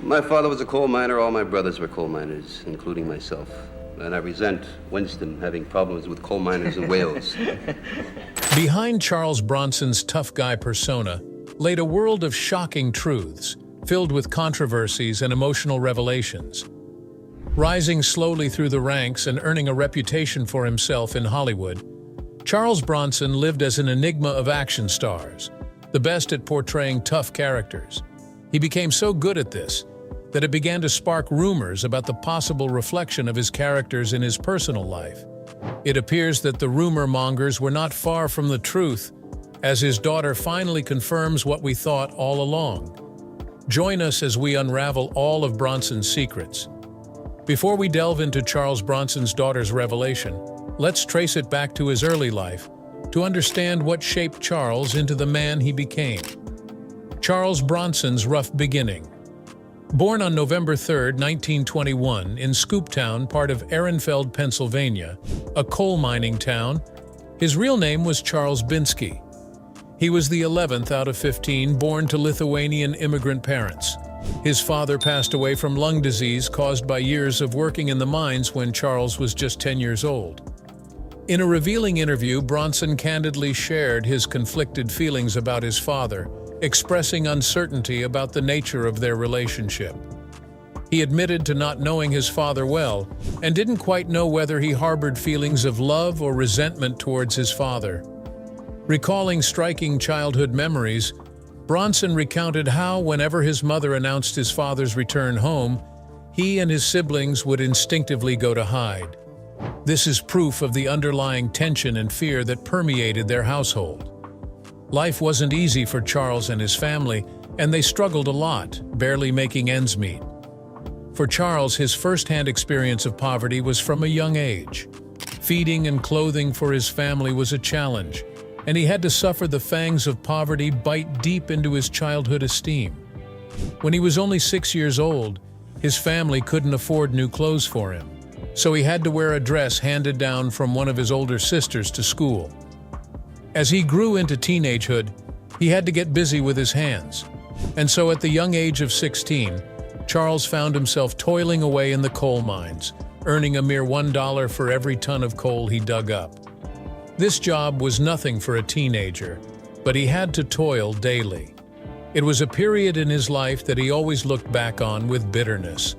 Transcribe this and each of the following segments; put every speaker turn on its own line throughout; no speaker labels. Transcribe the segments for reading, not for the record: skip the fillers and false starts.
My father was a coal miner. All my brothers were coal miners, including myself. And I resent Winston having problems with coal miners in Wales.
Behind Charles Bronson's tough guy persona laid a world of shocking truths, filled with controversies and emotional revelations. Rising slowly through the ranks and earning a reputation for himself in Hollywood, Charles Bronson lived as an enigma of action stars, the best at portraying tough characters. He became so good at this that it began to spark rumors about the possible reflection of his characters in his personal life. It appears that the rumor mongers were not far from the truth, as his daughter finally confirms what we thought all along. Join us as we unravel all of Bronson's secrets. Before we delve into Charles Bronson's daughter's revelation, let's trace it back to his early life to understand what shaped Charles into the man he became. Charles Bronson's rough beginning. Born on November 3, 1921, in Scooptown, part of Ehrenfeld, Pennsylvania, a coal mining town, his real name was Charles Binsky. He was the 11th out of 15 born to Lithuanian immigrant parents. His father passed away from lung disease caused by years of working in the mines when Charles was just 10 years old. In a revealing interview, Bronson candidly shared his conflicted feelings about his father, expressing uncertainty about the nature of their relationship. He admitted to not knowing his father well and didn't quite know whether he harbored feelings of love or resentment towards his father. Recalling striking childhood memories, Bronson recounted how, whenever his mother announced his father's return home, he and his siblings would instinctively go to hide. This is proof of the underlying tension and fear that permeated their household. Life wasn't easy for Charles and his family, and they struggled a lot, barely making ends meet. For Charles, his first-hand experience of poverty was from a young age. Feeding and clothing for his family was a challenge, and he had to suffer the fangs of poverty bite deep into his childhood esteem. When he was only 6 years old, his family couldn't afford new clothes for him, so he had to wear a dress handed down from one of his older sisters to school. As he grew into teenagehood, he had to get busy with his hands, and so at the young age of 16, Charles found himself toiling away in the coal mines, earning a mere $1 for every ton of coal he dug up. This job was nothing for a teenager, but he had to toil daily. It was a period in his life that he always looked back on with bitterness.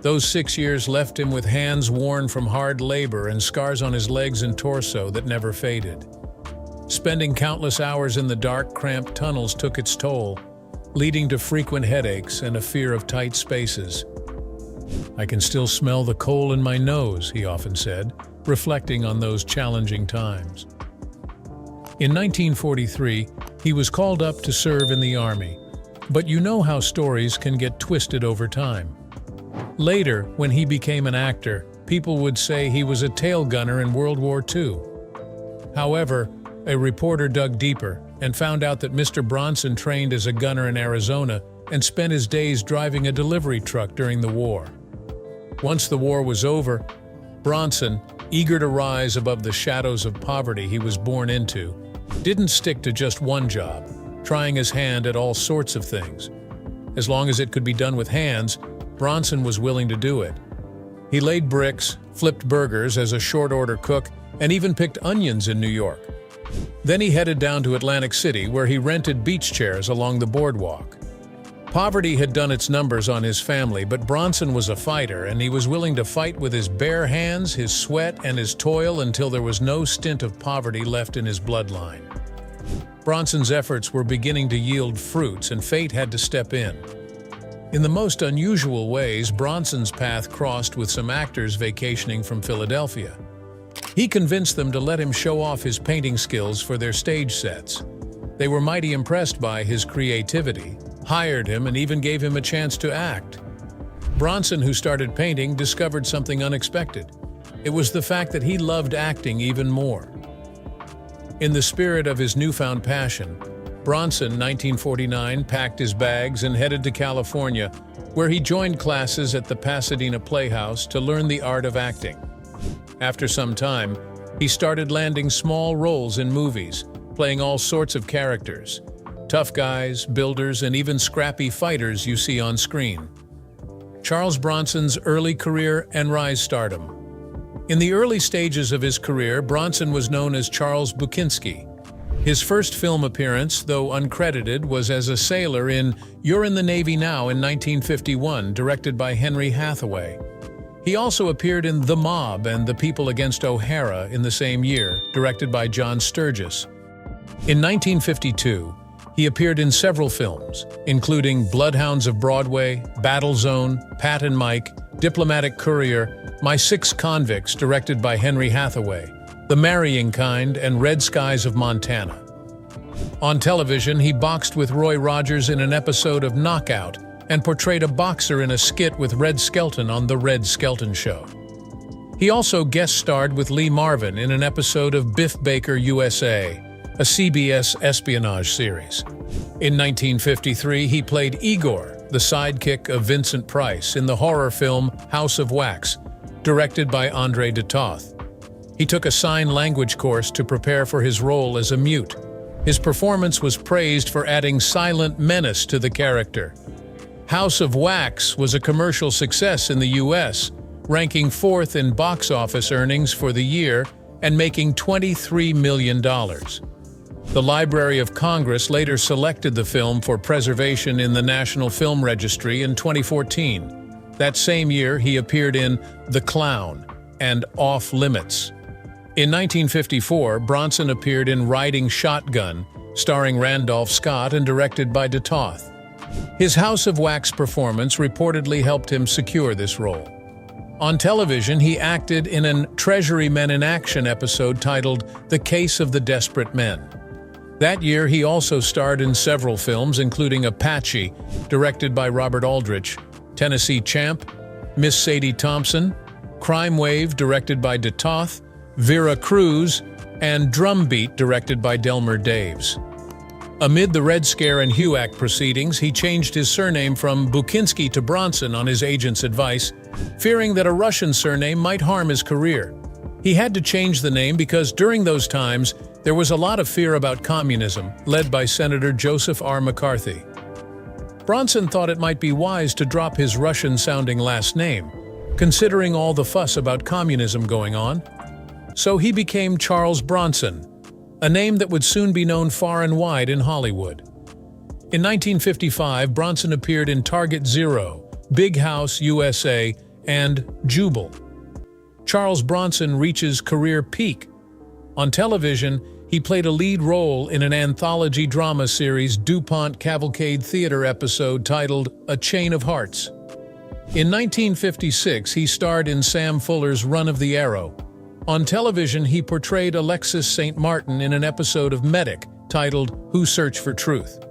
Those 6 years left him with hands worn from hard labor and scars on his legs and torso that never faded. Spending countless hours in the dark, cramped tunnels took its toll, leading to frequent headaches and a fear of tight spaces. "I can still smell the coal in my nose," he often said, reflecting on those challenging times. In 1943, he was called up to serve in the Army, but you know how stories can get twisted over time. Later, when he became an actor, people would say he was a tail gunner in World War II. However, a reporter dug deeper and found out that Mr. Bronson trained as a gunner in Arizona and spent his days driving a delivery truck during the war. Once the war was over, Bronson, eager to rise above the shadows of poverty he was born into, didn't stick to just one job, trying his hand at all sorts of things. As long as it could be done with hands, Bronson was willing to do it. He laid bricks, flipped burgers as a short-order cook, and even picked onions in New York. Then he headed down to Atlantic City, where he rented beach chairs along the boardwalk. Poverty had done its numbers on his family, but Bronson was a fighter, and he was willing to fight with his bare hands, his sweat, and his toil until there was no stint of poverty left in his bloodline. Bronson's efforts were beginning to yield fruits, and fate had to step in. In the most unusual ways, Bronson's path crossed with some actors vacationing from Philadelphia. He convinced them to let him show off his painting skills for their stage sets. They were mighty impressed by his creativity, hired him, and even gave him a chance to act. Bronson, who started painting, discovered something unexpected. It was the fact that he loved acting even more. In the spirit of his newfound passion, Bronson, 1949, packed his bags and headed to California, where he joined classes at the Pasadena Playhouse to learn the art of acting. After some time, he started landing small roles in movies, playing all sorts of characters: tough guys, builders, and even scrappy fighters you see on screen. Charles Bronson's early career and rise stardom. In the early stages of his career, Bronson was known as Charles Bukinski. His first film appearance, though uncredited, was as a sailor in You're in the Navy Now in 1951, directed by Henry Hathaway. He also appeared in The Mob and The People Against O'Hara in the same year, directed by John Sturges. In 1952, he appeared in several films, including Bloodhounds of Broadway, Battle Zone, Pat and Mike, Diplomatic Courier, My Six Convicts, directed by Henry Hathaway, The Marrying Kind, and Red Skies of Montana. On television, he boxed with Roy Rogers in an episode of Knockout and portrayed a boxer in a skit with Red Skelton on The Red Skelton Show. He also guest-starred with Lee Marvin in an episode of Biff Baker USA, a CBS espionage series. In 1953, he played Igor, the sidekick of Vincent Price, in the horror film House of Wax, directed by André de Toth. He took a sign language course to prepare for his role as a mute. His performance was praised for adding silent menace to the character. House of Wax was a commercial success in the U.S., ranking 4th in box office earnings for the year and making $23 million. The Library of Congress later selected the film for preservation in the National Film Registry in 2014. That same year, he appeared in The Clown and Off Limits. In 1954, Bronson appeared in Riding Shotgun, starring Randolph Scott and directed by de Toth. His House of Wax performance reportedly helped him secure this role. On television, he acted in an Treasury Men in Action episode titled The Case of the Desperate Men. That year, he also starred in several films, including Apache, directed by Robert Aldrich, Tennessee Champ, Miss Sadie Thompson, Crime Wave, directed by de Toth, Vera Cruz, and Drumbeat, directed by Delmer Daves. Amid the Red Scare and HUAC proceedings, he changed his surname from Bukinski to Bronson on his agent's advice, fearing that a Russian surname might harm his career. He had to change the name because during those times, there was a lot of fear about communism, led by Senator Joseph R. McCarthy. Bronson thought it might be wise to drop his Russian-sounding last name, considering all the fuss about communism going on. So he became Charles Bronson, a name that would soon be known far and wide in Hollywood. In 1955, Bronson appeared in Target Zero, Big House USA, and Jubal. Charles Bronson reaches career peak. On television, he played a lead role in an anthology drama series DuPont Cavalcade Theater episode titled A Chain of Hearts. In 1956, he starred in Sam Fuller's Run of the Arrow. On television, he portrayed Alexis St. Martin in an episode of Medic titled Who Search for Truth.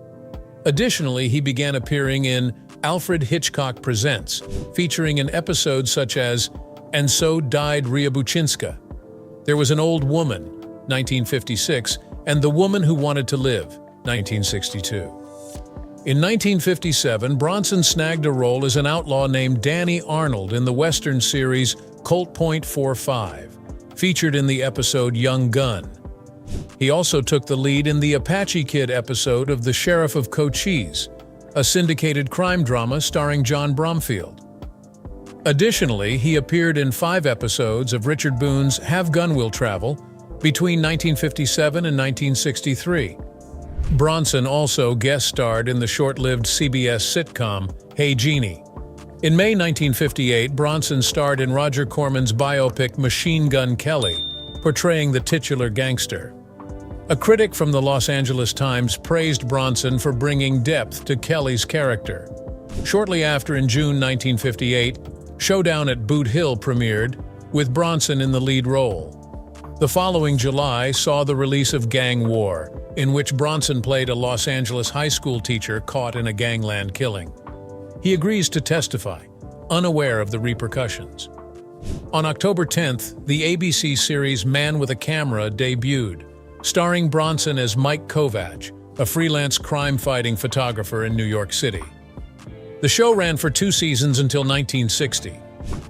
Additionally, he began appearing in Alfred Hitchcock Presents, featuring an episode such as And So Died Rhea Buchinska. There Was an Old Woman, 1956, and The Woman Who Wanted to Live, 1962. In 1957, Bronson snagged a role as an outlaw named Danny Arnold in the Western series Colt Point 45. Featured in the episode Young Gun. He also took the lead in the Apache Kid episode of The Sheriff of Cochise, a syndicated crime drama starring John Bromfield. Additionally, he appeared in 5 episodes of Richard Boone's Have Gun Will Travel between 1957 and 1963. Bronson also guest-starred in the short-lived CBS sitcom Hey Jeannie. In May 1958, Bronson starred in Roger Corman's biopic Machine Gun Kelly, portraying the titular gangster. A critic from the Los Angeles Times praised Bronson for bringing depth to Kelly's character. Shortly after, in June 1958, Showdown at Boot Hill premiered, with Bronson in the lead role. The following July saw the release of Gang War, in which Bronson played a Los Angeles high school teacher caught in a gangland killing. He agrees to testify, unaware of the repercussions. On October 10th, the ABC series Man with a Camera debuted, starring Bronson as Mike Kovach, a freelance crime-fighting photographer in New York City. The show ran for 2 seasons until 1960.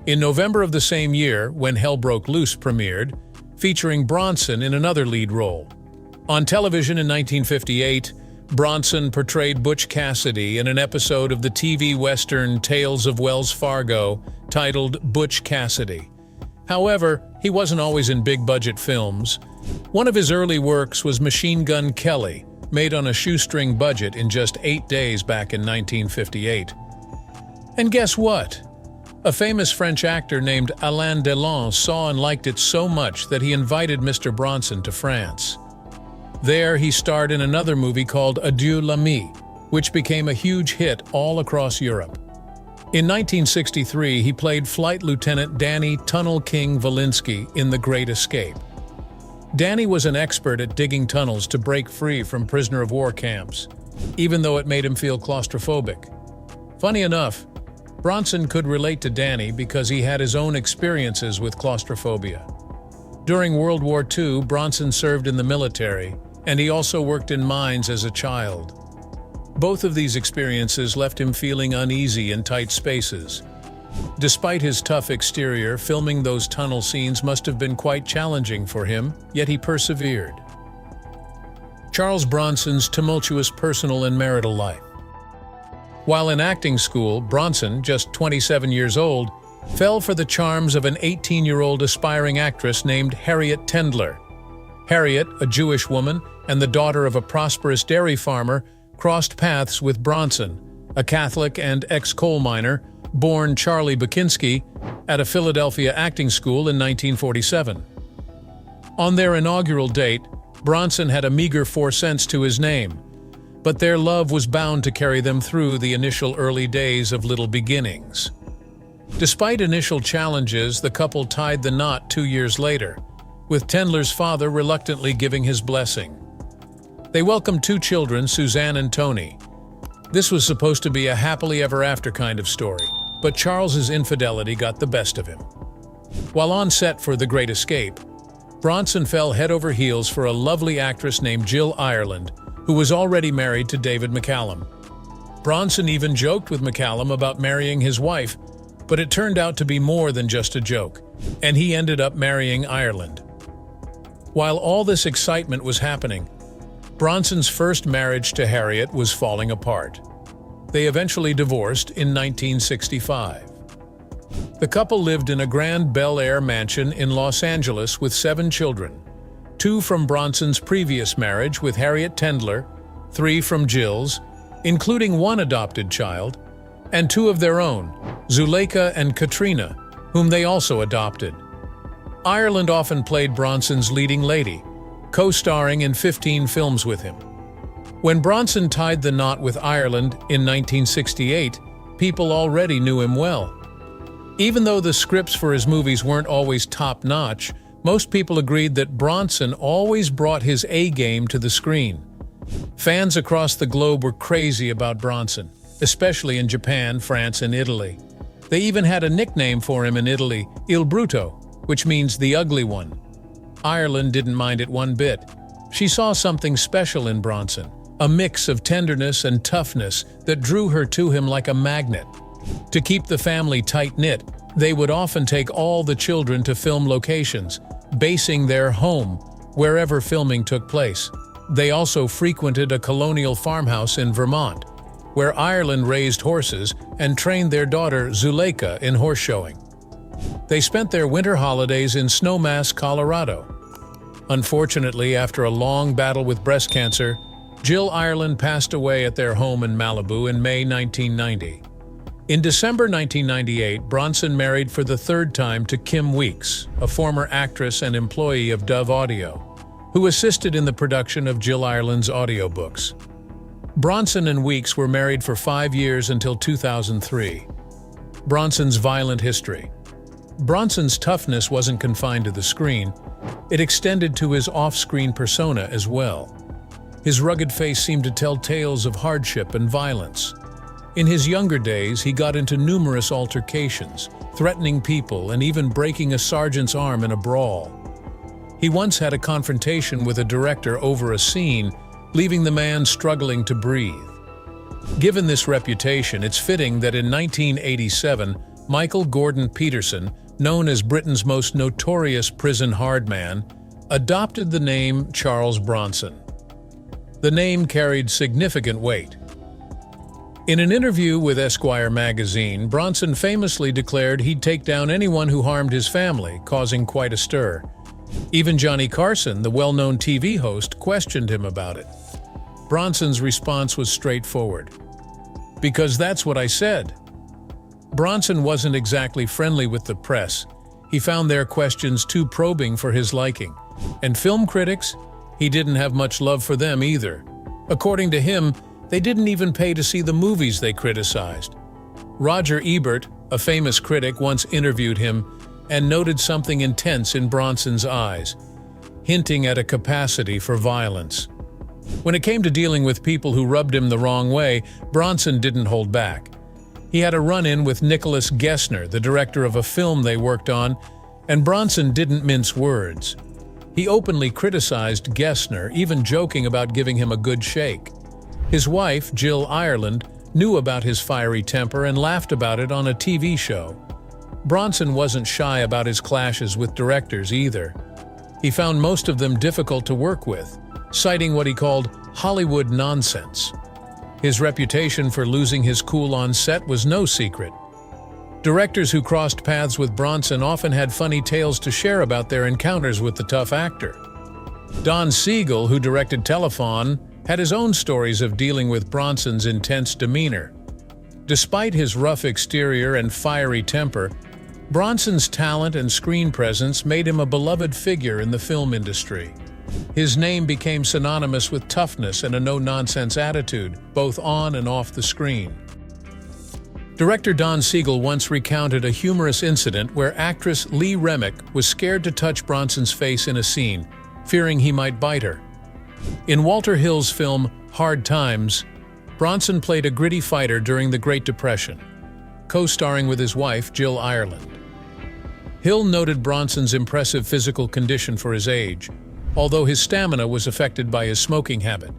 In November of the same year, When Hell Broke Loose premiered, featuring Bronson in another lead role. On television in 1958, Bronson portrayed Butch Cassidy in an episode of the TV Western Tales of Wells Fargo titled Butch Cassidy. However, he wasn't always in big-budget films. One of his early works was Machine Gun Kelly, made on a shoestring budget in just 8 days back in 1958. And guess what? A famous French actor named Alain Delon saw and liked it so much that he invited Mr. Bronson to France. There, he starred in another movie called Adieu l'ami, which became a huge hit all across Europe. In 1963, he played Flight Lieutenant Danny Tunnel King Valinsky in The Great Escape. Danny was an expert at digging tunnels to break free from prisoner-of-war camps, even though it made him feel claustrophobic. Funny enough, Bronson could relate to Danny because he had his own experiences with claustrophobia. During World War II, Bronson served in the military, and he also worked in mines as a child. Both of these experiences left him feeling uneasy in tight spaces. Despite his tough exterior, filming those tunnel scenes must have been quite challenging for him, yet he persevered. Charles Bronson's tumultuous personal and marital life. While in acting school, Bronson, just 27 years old, fell for the charms of an 18-year-old aspiring actress named Harriet Tendler. Harriet, a Jewish woman and the daughter of a prosperous dairy farmer, crossed paths with Bronson, a Catholic and ex-coal miner, born Charlie Bakinski, at a Philadelphia acting school in 1947. On their inaugural date, Bronson had a meager 4 cents to his name, but their love was bound to carry them through the initial early days of Little Beginnings. Despite initial challenges, the couple tied the knot 2 years later, with Tendler's father reluctantly giving his blessing. They welcomed 2 children, Suzanne and Tony. This was supposed to be a happily ever after kind of story, but Charles's infidelity got the best of him. While on set for The Great Escape, Bronson fell head over heels for a lovely actress named Jill Ireland, who was already married to David McCallum. Bronson even joked with McCallum about marrying his wife, but it turned out to be more than just a joke, and he ended up marrying Ireland. While all this excitement was happening, Bronson's first marriage to Harriet was falling apart. They eventually divorced in 1965. The couple lived in a grand Bel Air mansion in Los Angeles with 7 children, 2 from Bronson's previous marriage with Harriet Tendler, 3 from Jill's, including 1 adopted child, and 2 of their own, Zuleika and Katrina, whom they also adopted. Ireland often played Bronson's leading lady, co-starring in 15 films with him. When Bronson tied the knot with Ireland in 1968, people already knew him well. Even though the scripts for his movies weren't always top-notch, most people agreed that Bronson always brought his A-game to the screen. Fans across the globe were crazy about Bronson, especially in Japan, France, and Italy. They even had a nickname for him in Italy, Il Bruto, which means the ugly one. Ireland didn't mind it one bit. She saw something special in Bronson, a mix of tenderness and toughness that drew her to him like a magnet. To keep the family tight-knit, they would often take all the children to film locations, basing their home wherever filming took place. They also frequented a colonial farmhouse in Vermont, where Ireland raised horses and trained their daughter Zuleika in horse showing. They spent their winter holidays in Snowmass, Colorado. Unfortunately, after a long battle with breast cancer, Jill Ireland passed away at their home in Malibu in May 1990. In December 1998, Bronson married for the 3rd time to Kim Weeks, a former actress and employee of Dove Audio, who assisted in the production of Jill Ireland's audiobooks. Bronson and Weeks were married for 5 years until 2003. Bronson's violent history. Bronson's toughness wasn't confined to the screen, it extended to his off-screen persona as well. His rugged face seemed to tell tales of hardship and violence. In his younger days, he got into numerous altercations, threatening people and even breaking a sergeant's arm in a brawl. He once had a confrontation with a director over a scene, leaving the man struggling to breathe. Given this reputation, it's fitting that in 1987, Michael Gordon Peterson, known as Britain's most notorious prison hardman, adopted the name Charles Bronson. The name carried significant weight. In an interview with Esquire magazine, Bronson famously declared he'd take down anyone who harmed his family, causing quite a stir. Even Johnny Carson, the well-known TV host, questioned him about it. Bronson's response was straightforward. "Because that's what I said." Bronson wasn't exactly friendly with the press. He found their questions too probing for his liking. And film critics? He didn't have much love for them either. According to him, they didn't even pay to see the movies they criticized. Roger Ebert, a famous critic, once interviewed him and noted something intense in Bronson's eyes, hinting at a capacity for violence. When it came to dealing with people who rubbed him the wrong way, Bronson didn't hold back. He had a run-in with Nicholas Gessner, the director of a film they worked on, and Bronson didn't mince words. He openly criticized Gessner, even joking about giving him a good shake. His wife, Jill Ireland, knew about his fiery temper and laughed about it on a TV show. Bronson wasn't shy about his clashes with directors either. He found most of them difficult to work with, citing what he called Hollywood nonsense. His reputation for losing his cool on set was no secret. Directors who crossed paths with Bronson often had funny tales to share about their encounters with the tough actor. Don Siegel, who directed Telephone, had his own stories of dealing with Bronson's intense demeanor. Despite his rough exterior and fiery temper, Bronson's talent and screen presence made him a beloved figure in the film industry. His name became synonymous with toughness and a no-nonsense attitude, both on and off the screen. Director Don Siegel once recounted a humorous incident where actress Lee Remick was scared to touch Bronson's face in a scene, fearing he might bite her. In Walter Hill's film Hard Times, Bronson played a gritty fighter during the Great Depression, co-starring with his wife, Jill Ireland. Hill noted Bronson's impressive physical condition for his age, although his stamina was affected by his smoking habit.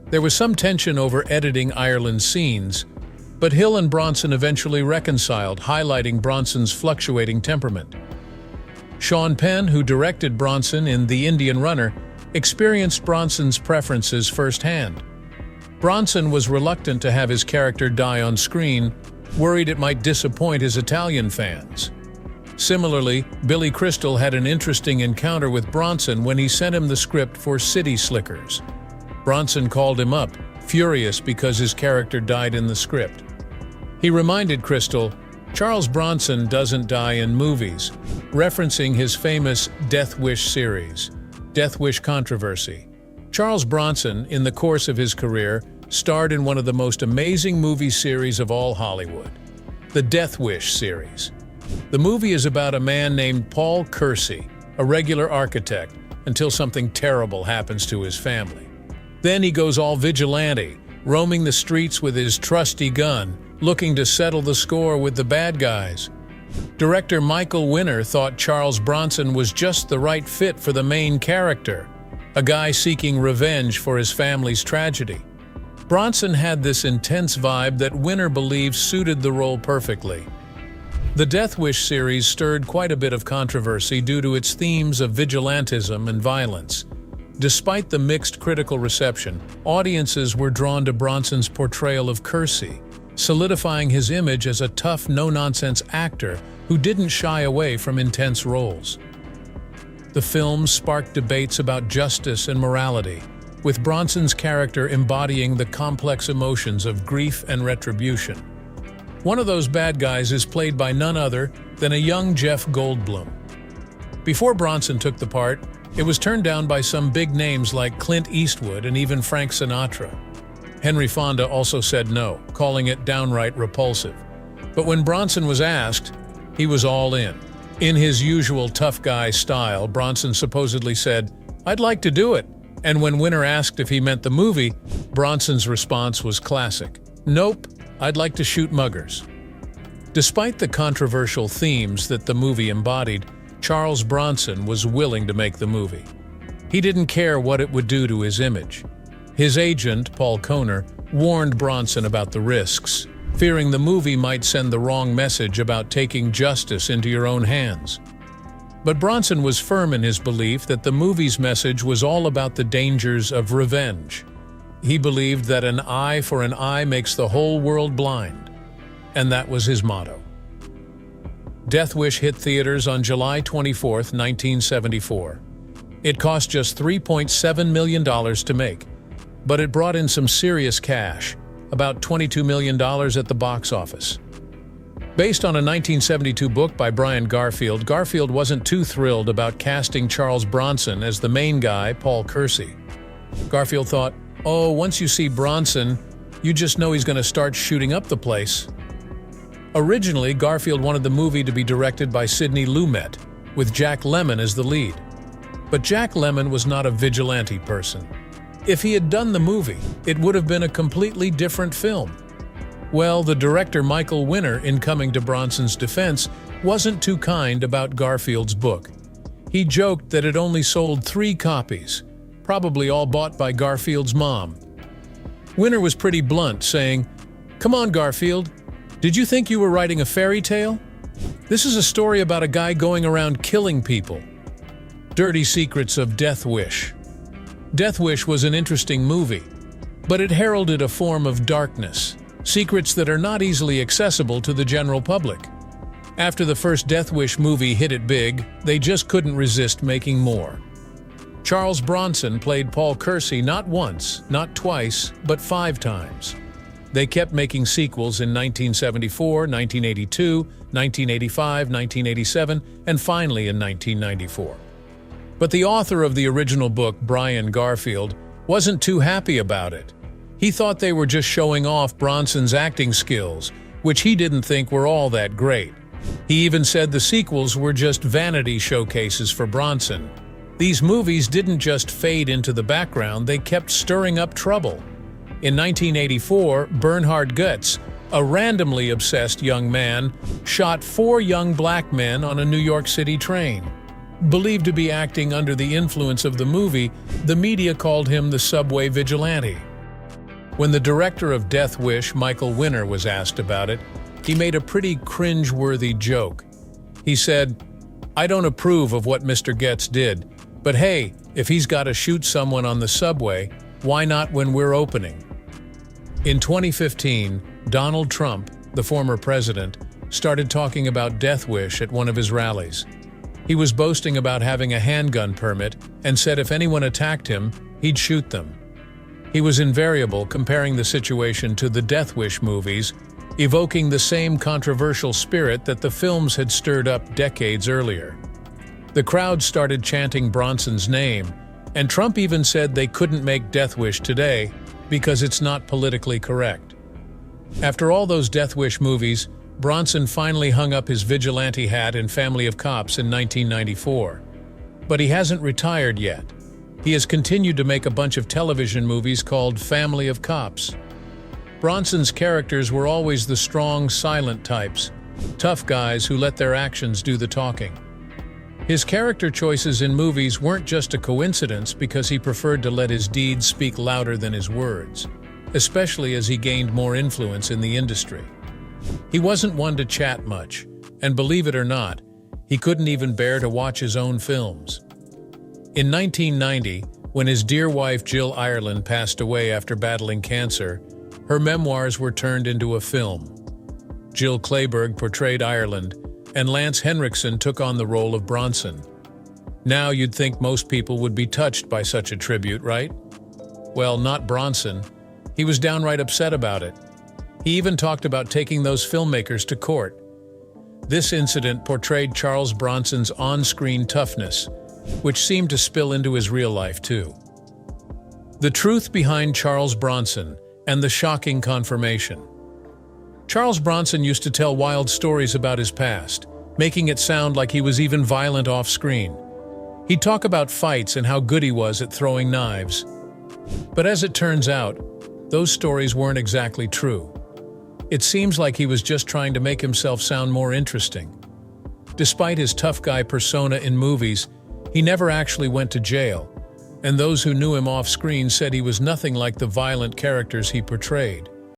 There was some tension over editing Ireland's scenes, but Hill and Bronson eventually reconciled, highlighting Bronson's fluctuating temperament. Sean Penn, who directed Bronson in The Indian Runner, experienced Bronson's preferences firsthand. Bronson was reluctant to have his character die on screen, worried it might disappoint his Italian fans. Similarly, Billy Crystal had an interesting encounter with Bronson when he sent him the script for City Slickers. Bronson called him up, furious because his character died in the script. He reminded Crystal, "Charles Bronson doesn't die in movies," referencing his famous Death Wish series. Death Wish controversy. Charles Bronson, in the course of his career, starred in one of the most amazing movie series of all Hollywood, the Death Wish series. The movie is about a man named Paul Kersey, a regular architect, until something terrible happens to his family. Then he goes all vigilante, roaming the streets with his trusty gun, looking to settle the score with the bad guys. Director Michael Winner thought Charles Bronson was just the right fit for the main character, a guy seeking revenge for his family's tragedy. Bronson had this intense vibe that Winner believes suited the role perfectly. The Death Wish series stirred quite a bit of controversy due to its themes of vigilantism and violence. Despite the mixed critical reception, audiences were drawn to Bronson's portrayal of Kersey, solidifying his image as a tough, no-nonsense actor who didn't shy away from intense roles. The film sparked debates about justice and morality, with Bronson's character embodying the complex emotions of grief and retribution. One of those bad guys is played by none other than a young Jeff Goldblum. Before Bronson took the part, it was turned down by some big names like Clint Eastwood and even Frank Sinatra. Henry Fonda also said no, calling it downright repulsive. But when Bronson was asked, he was all in. In his usual tough guy style, Bronson supposedly said, "I'd like to do it." And when Winner asked if he meant the movie, Bronson's response was classic. "Nope, I'd like to shoot muggers." Despite the controversial themes that the movie embodied, Charles Bronson was willing to make the movie. He didn't care what it would do to his image. His agent, Paul Kohner, warned Bronson about the risks, fearing the movie might send the wrong message about taking justice into your own hands. But Bronson was firm in his belief that the movie's message was all about the dangers of revenge. He believed that an eye for an eye makes the whole world blind, and that was his motto. Death Wish hit theaters on July 24, 1974. It cost just $3.7 million to make, but it brought in some serious cash, about $22 million at the box office. Based on a 1972 book by Brian Garfield, Garfield wasn't too thrilled about casting Charles Bronson as the main guy, Paul Kersey. Garfield thought, "Oh, once you see Bronson, you just know he's going to start shooting up the place." Originally, Garfield wanted the movie to be directed by Sidney Lumet, with Jack Lemmon as the lead. But Jack Lemmon was not a vigilante person. If he had done the movie, it would have been a completely different film. Well, the director Michael Winner, in coming to Bronson's defense, wasn't too kind about Garfield's book. He joked that it only sold 3 copies, probably all bought by Garfield's mom. Winner was pretty blunt, saying, "Come on, Garfield. Did you think you were writing a fairy tale? This is a story about a guy going around killing people." Dirty Secrets of Death Wish. Death Wish was an interesting movie, but it heralded a form of darkness, secrets that are not easily accessible to the general public. After the first Death Wish movie hit it big, they just couldn't resist making more. Charles Bronson played Paul Kersey not once, not twice, but 5 times. They kept making sequels in 1974, 1982, 1985, 1987, and finally in 1994. But the author of the original book, Brian Garfield, wasn't too happy about it. He thought they were just showing off Bronson's acting skills, which he didn't think were all that great. He even said the sequels were just vanity showcases for Bronson. These movies didn't just fade into the background, they kept stirring up trouble. In 1984, Bernhard Goetz, a randomly obsessed young man, shot 4 young black men on a New York City train. Believed to be acting under the influence of the movie, the media called him the subway vigilante. When the director of Death Wish, Michael Winner, was asked about it, he made a pretty cringe-worthy joke. He said, "I don't approve of what Mr. Goetz did, but hey, if he's got to shoot someone on the subway, why not when we're opening?" In 2015, Donald Trump, the former president, started talking about Death Wish at one of his rallies. He was boasting about having a handgun permit and said if anyone attacked him, he'd shoot them. He was invariable, comparing the situation to the Death Wish movies, evoking the same controversial spirit that the films had stirred up decades earlier. The crowd started chanting Bronson's name, and Trump even said they couldn't make Death Wish today because it's not politically correct. After all those Death Wish movies, Bronson finally hung up his vigilante hat in Family of Cops in 1994. But he hasn't retired yet. He has continued to make a bunch of television movies called Family of Cops. Bronson's characters were always the strong, silent types, tough guys who let their actions do the talking. His character choices in movies weren't just a coincidence because he preferred to let his deeds speak louder than his words, especially as he gained more influence in the industry. He wasn't one to chat much, and believe it or not, he couldn't even bear to watch his own films. In 1990, when his dear wife Jill Ireland passed away after battling cancer, her memoirs were turned into a film. Jill Clayburgh portrayed Ireland, and Lance Henriksen took on the role of Bronson. Now you'd think most people would be touched by such a tribute, right? Well, not Bronson. He was downright upset about it. He even talked about taking those filmmakers to court. This incident portrayed Charles Bronson's on-screen toughness, which seemed to spill into his real life too. The truth behind Charles Bronson and the shocking confirmation. Charles Bronson used to tell wild stories about his past, making it sound like he was even violent off-screen. He'd talk about fights and how good he was at throwing knives. But as it turns out, those stories weren't exactly true. It seems like he was just trying to make himself sound more interesting. Despite his tough guy persona in movies, he never actually went to jail, and those who knew him off-screen said he was nothing like the violent characters he portrayed.